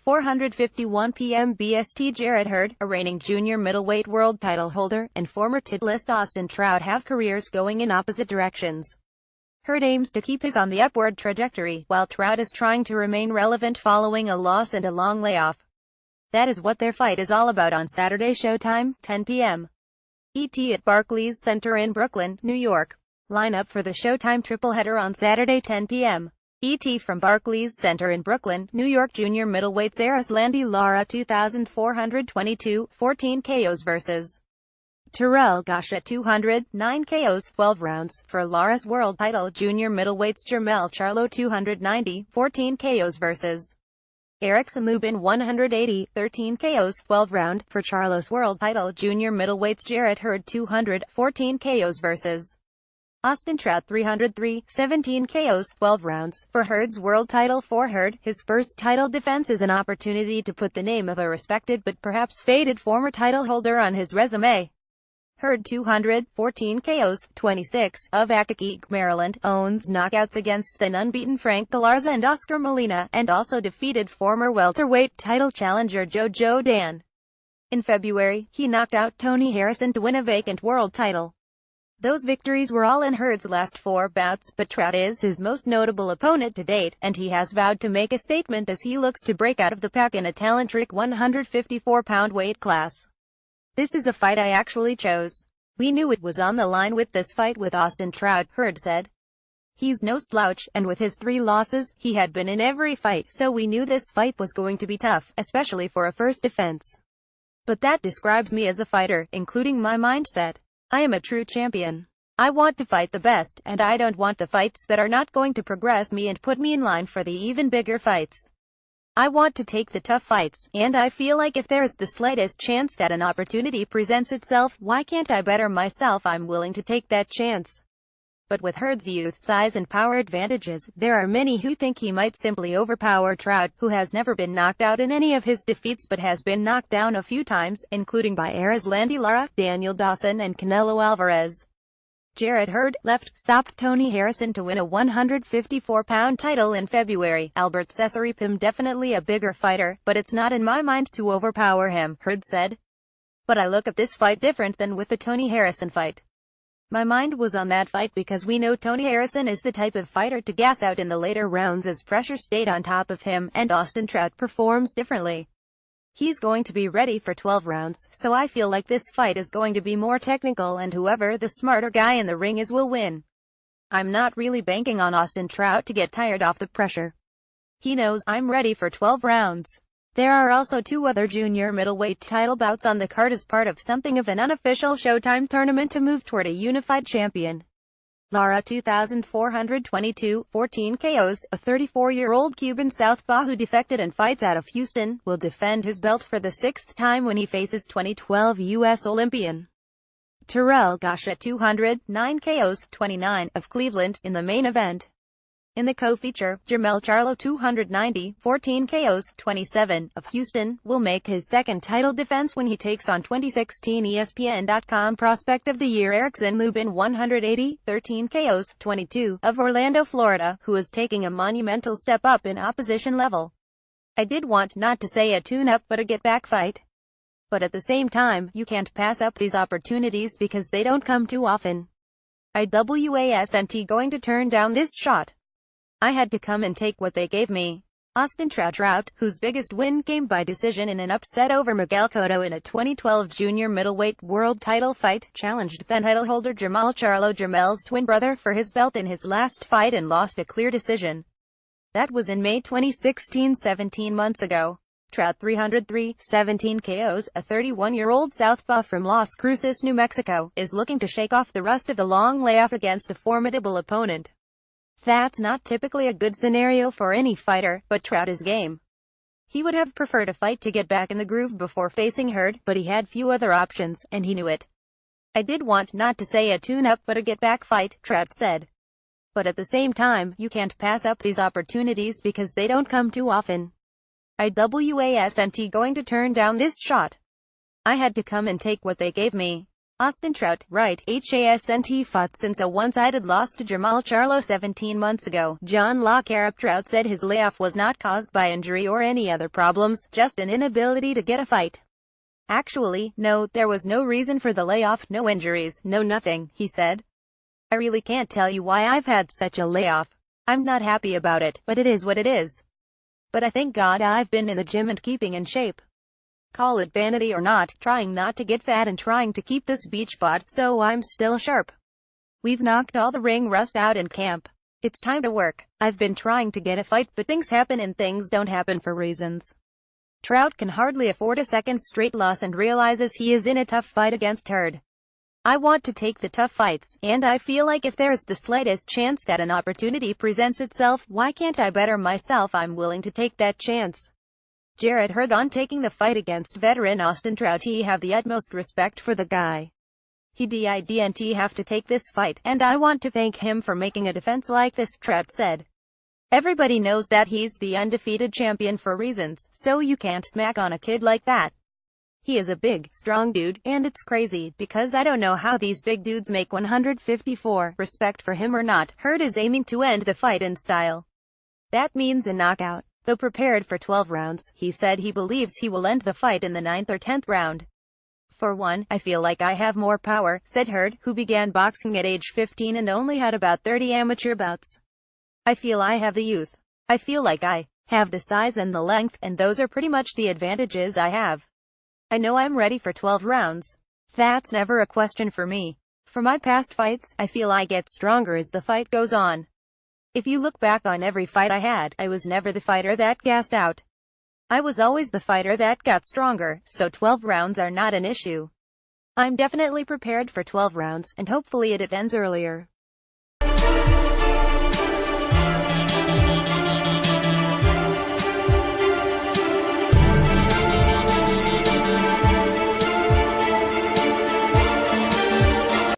451 PM BSTJarrett Hurd, a reigning junior middleweight world title holder, and former titlist Austin Trout have careers going in opposite directions. Hurd aims to keep his on the upward trajectory, while Trout is trying to remain relevant following a loss and a long layoff. That is what their fight is all about on Saturday. Showtime, 10 p.m. ET at Barclays Center in Brooklyn, New York. Lineup for the Showtime tripleheader on Saturday, 10 p.m. ET from Barclays Center in Brooklyn, New York. Junior middleweights Landy Lara 2,422, 14 KOs vs. Terrell Gosh at 200, 9 KOs, 12 rounds, for Lara's world title. Junior middleweights Jermell Charlo 290, 14 KOs vs. Erickson Lubin 180, 13 KOs, 12 round, for Charlo's world title. Junior middleweights Jarrett Hurd 200, 14 KOs vs. Austin Trout 303, 17 KOs, 12 rounds, for Hurd's world title. For Hurd, his first title defense is an opportunity to put the name of a respected but perhaps faded former title holder on his resume. Hurd 200, 14 KOs, 26, of Accokeek, Maryland, owns knockouts against then unbeaten Frank Galarza and Oscar Molina, and also defeated former welterweight title challenger Jojo Dan. In February, he knocked out Tony Harrison to win a vacant world title. Those victories were all in Hurd's last 4 bouts, but Trout is his most notable opponent to date, and he has vowed to make a statement as he looks to break out of the pack in a talent-rich 154-pound weight class. "This is a fight I actually chose. We knew it was on the line with this fight with Austin Trout," Hurd said. "He's no slouch, and with his 3 losses, he had been in every fight, so we knew this fight was going to be tough, especially for a first defense. But that describes me as a fighter, including my mindset. I am a true champion. I want to fight the best, and I don't want the fights that are not going to progress me and put me in line for the even bigger fights. I want to take the tough fights, and I feel like if there is the slightest chance that an opportunity presents itself, why can't I better myself? I'm willing to take that chance." But with Hurd's youth, size and power advantages, there are many who think he might simply overpower Trout, who has never been knocked out in any of his defeats but has been knocked down a few times, including by Landy Lara, Daniel Dawson and Canelo Alvarez. Jarrett Hurd stopped Tony Harrison to win a 154-pound title in February. Albert Cesare Pim definitely a bigger fighter, but it's not in my mind to overpower him, Hurd said. "But I look at this fight different than with the Tony Harrison fight. My mind was on that fight because we know Tony Harrison is the type of fighter to gas out in the later rounds as pressure stayed on top of him, and Austin Trout performs differently. He's going to be ready for 12 rounds, so I feel like this fight is going to be more technical and whoever the smarter guy in the ring is will win. I'm not really banking on Austin Trout to get tired off the pressure. He knows I'm ready for 12 rounds. There are also 2 other junior middleweight title bouts on the card as part of something of an unofficial Showtime tournament to move toward a unified champion. Lara 2,422, 14 KOs, a 34-year-old Cuban southpaw who defected and fights out of Houston, will defend his belt for the 6th time when he faces 2012 U.S. Olympian Terrell Gosh at 200, 9 KOs, 29, of Cleveland, in the main event. In the co-feature, Jermell Charlo 290, 14 KOs, 27, of Houston, will make his second title defense when he takes on 2016 ESPN.com Prospect of the Year Erickson Lubin 180, 13 KOs, 22, of Orlando, Florida, who is taking a monumental step up in opposition level. I did want not to say a tune-up but a get-back fight. But at the same time, you can't pass up these opportunities because they don't come too often. I wasn't going to turn down this shot. I had to come and take what they gave me." Austin Trout, whose biggest win came by decision in an upset over Miguel Cotto in a 2012 junior middleweight world title fight, challenged then title holder Jermell Charlo, Jermell's twin brother, for his belt in his last fight and lost a clear decision. That was in May 2016, 17 months ago. Trout 303, 17 KOs, a 31-year-old southpaw from Las Cruces, New Mexico, is looking to shake off the rust of the long layoff against a formidable opponent. That's not typically a good scenario for any fighter, but Trout is game. He would have preferred a fight to get back in the groove before facing Hurd, but he had few other options, and he knew it. I did want not to say a tune-up but a get-back fight, Trout said. But at the same time, you can't pass up these opportunities because they don't come too often. I wasn't going to turn down this shot. I had to come and take what they gave me. Austin Trout, right, hasn't fought since a one-sided loss to Jermall Charlo 17 months ago. John Lockhart. Trout said his layoff was not caused by injury or any other problems, just an inability to get a fight. Actually, no, there was no reason for the layoff, no injuries, no nothing, he said. I really can't tell you why I've had such a layoff. I'm not happy about it, but it is what it is. But I thank God I've been in the gym and keeping in shape. Call it vanity or not, trying not to get fat and trying to keep this beach bod, so I'm still sharp. We've knocked all the ring rust out in camp. It's time to work. I've been trying to get a fight, but things happen and things don't happen for reasons. Trout can hardly afford a second straight loss and realizes he is in a tough fight against Hurd. I want to take the tough fights, and I feel like if there is the slightest chance that an opportunity presents itself, why can't I better myself? I'm willing to take that chance. Jarrett Hurd on taking the fight against veteran Austin Trout. He have the utmost respect for the guy. He didn't have to take this fight, and I want to thank him for making a defense like this, Trout said. Everybody knows that he's the undefeated champion for reasons, so you can't smack on a kid like that. He is a big, strong dude, and it's crazy, because I don't know how these big dudes make 154. Respect for him or not, Hurd is aiming to end the fight in style. That means a knockout. Though prepared for 12 rounds, he said he believes he will end the fight in the 9th or 10th round. For one, I feel like I have more power, said Hurd, who began boxing at age 15 and only had about 30 amateur bouts. I feel I have the youth. I feel like I have the size and the length, and those are pretty much the advantages I have. I know I'm ready for 12 rounds. That's never a question for me. For my past fights, I feel I get stronger as the fight goes on. If you look back on every fight I had, I was never the fighter that gassed out. I was always the fighter that got stronger, so 12 rounds are not an issue. I'm definitely prepared for 12 rounds, and hopefully it ends earlier.